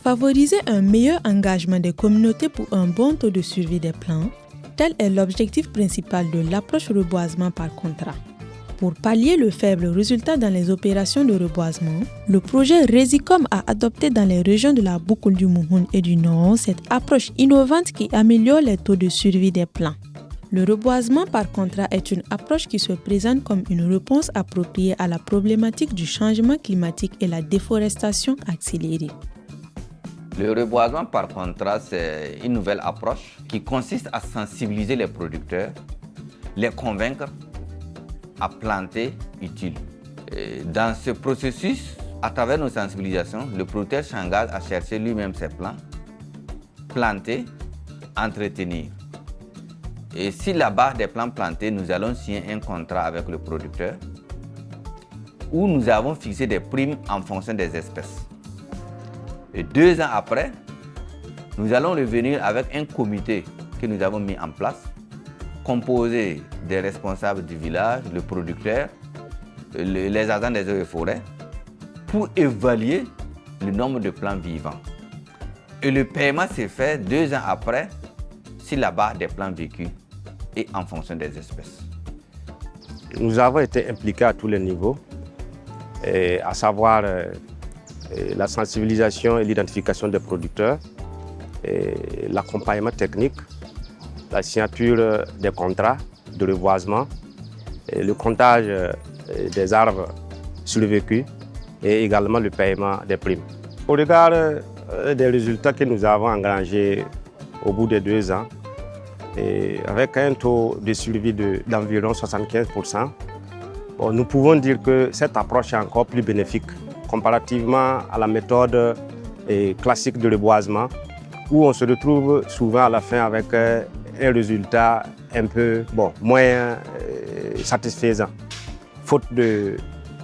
Favoriser un meilleur engagement des communautés pour un bon taux de survie des plants, tel est l'objectif principal de l'approche reboisement par contrat. Pour pallier le faible résultat dans les opérations de reboisement, le projet Resicom a adopté dans les régions de la boucle du Mouhoun et du Nord cette approche innovante qui améliore les taux de survie des plants. Le reboisement par contrat est une approche qui se présente comme une réponse appropriée à la problématique du changement climatique et la déforestation accélérée. Le reboisement par contrat, c'est une nouvelle approche qui consiste à sensibiliser les producteurs, les convaincre à planter utile. Et dans ce processus, à travers nos sensibilisations, le producteur s'engage à chercher lui-même ses plants, planter, entretenir. Et sur la base des plants plantés, nous allons signer un contrat avec le producteur où nous avons fixé des primes en fonction des espèces. Et 2 ans après, nous allons revenir avec un comité que nous avons mis en place, composé des responsables du village, le producteur, les agents des eaux et forêts, pour évaluer le nombre de plants vivants. Et le paiement s'est fait 2 ans après sur la base des plants vécus et en fonction des espèces. Nous avons été impliqués à tous les niveaux, à savoir la sensibilisation et l'identification des producteurs, l'accompagnement technique, la signature des contrats de reboisement, le comptage des arbres survécus et également le paiement des primes. Au regard des résultats que nous avons engrangés au bout de 2 ans, et avec un taux de survie d'environ 75%, nous pouvons dire que cette approche est encore plus bénéfique comparativement à la méthode classique de reboisement, où on se retrouve souvent à la fin avec un résultat un peu moins satisfaisant, faute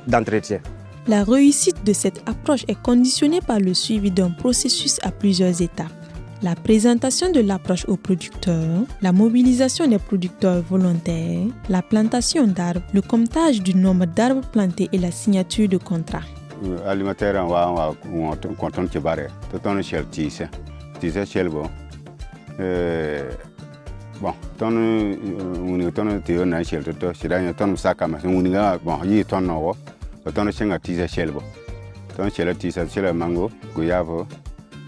d'entretien. La réussite de cette approche est conditionnée par le suivi d'un processus à plusieurs étapes. La présentation de l'approche aux producteurs, la mobilisation des producteurs volontaires, la plantation d'arbres, le comptage du nombre d'arbres plantés et la signature de contrats. Alimentaire wa konton ci bare to ton shel tise shel bon ton woni ton te na shel to shida ton saka ma woni ga bon yi ton no ton shenga tise shel bon ton shel tise shel mango goyave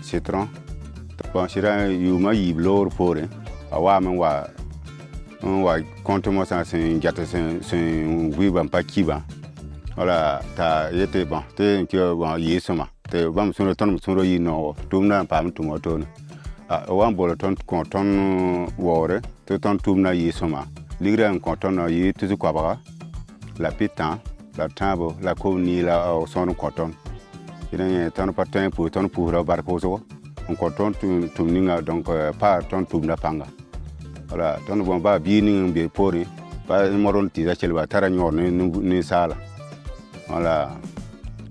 citron bon shida yuma yiblor pore awa man wa konton mo sa sen jata sen wiban pa kiba. Voilà, ta yete bon, te que bon yesoma, te bam sur ton yi no, tumna pam tumoton. Wan bolo ton konton wore, te ton tumna yesoma. Ligre en konton yi tuzu kwabara. La pitan, la tabo, la koni la son konton. Il ton patin pour la barcozo. On konton tumninga donc pas ton tumna panga. Voilà, ton bon ba bini be pori, pas moron tiza chelba taranyor ni sala. Voilà,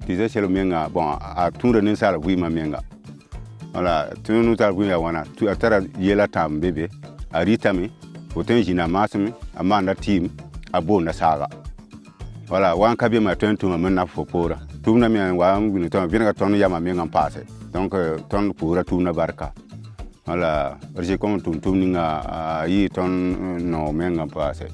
disais c'est le menga bon à tout le nensal oui ma menga. Voilà, tu nous t'as vu wana tu atara yela tam bébé a ritami autant jina masmi amanda team abo na saga. Voilà, wan kabe ma tentu ma menna fopora. Tu na men wa ngini ton bien ga ton ya ma menga passé. Donc ton pour tu na barka. Voilà, j'ai comme tout ninga yi ton no menga passé.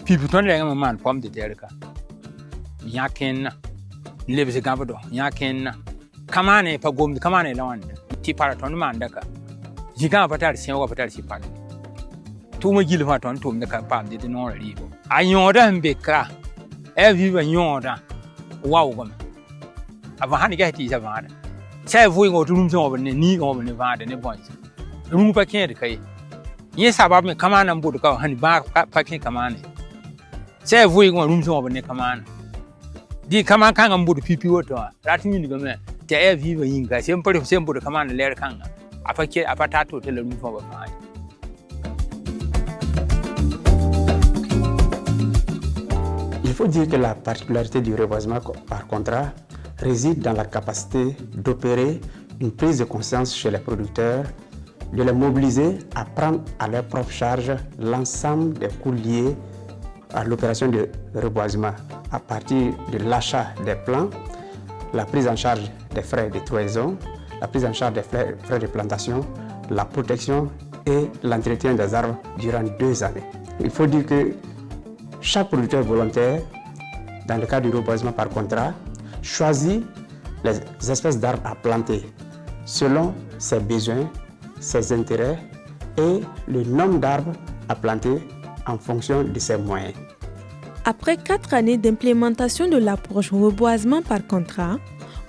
People don't like a man from the Derrica. Yakin lives a gabado, Yakin Kamane Pagum, Kamane Land, Tiparaton Mandaka. Zigapatar, Siapatar Sipan. Too much Gilvaton to the Capam did not leave. I order and Beka, every order. Wow, Avahanika is a van. Say, we go to rooms over the knee over the van and the boys. Room per candy. Yes, about me, come on and put a honey back packing command. Say, we go rooms over the command. The command can't put people to that means the man. The air viva in Gas, simple simple to command the lair kanga. A packet, a potato till the room over fine. Il faut dire que la particularité du reboisement par contrat réside dans la capacité d'opérer une prise de conscience chez les producteurs, de les mobiliser à prendre à leur propre charge l'ensemble des coûts liés à l'opération de reboisement à partir de l'achat des plants, la prise en charge des frais de trahison, la prise en charge des frais de plantation, la protection et l'entretien des arbres durant 2 années. Il faut dire que chaque producteur volontaire, dans le cadre du reboisement par contrat, choisit les espèces d'arbres à planter selon ses besoins, ses intérêts et le nombre d'arbres à planter en fonction de ses moyens. Après 4 années d'implémentation de l'approche reboisement par contrat,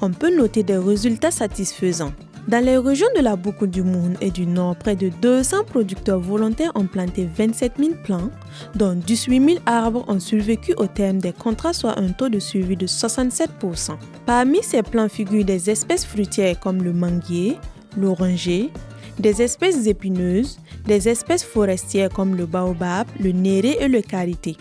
on peut noter des résultats satisfaisants. Dans les régions de la Boucle du Moun et du Nord, près de 200 producteurs volontaires ont planté 27 000 plants, dont 18 000 arbres ont survécu au terme des contrats, soit un taux de suivi de 67%. Parmi ces plants figurent des espèces fruitières comme le manguier, l'oranger, des espèces épineuses, des espèces forestières comme le baobab, le néré et le karité.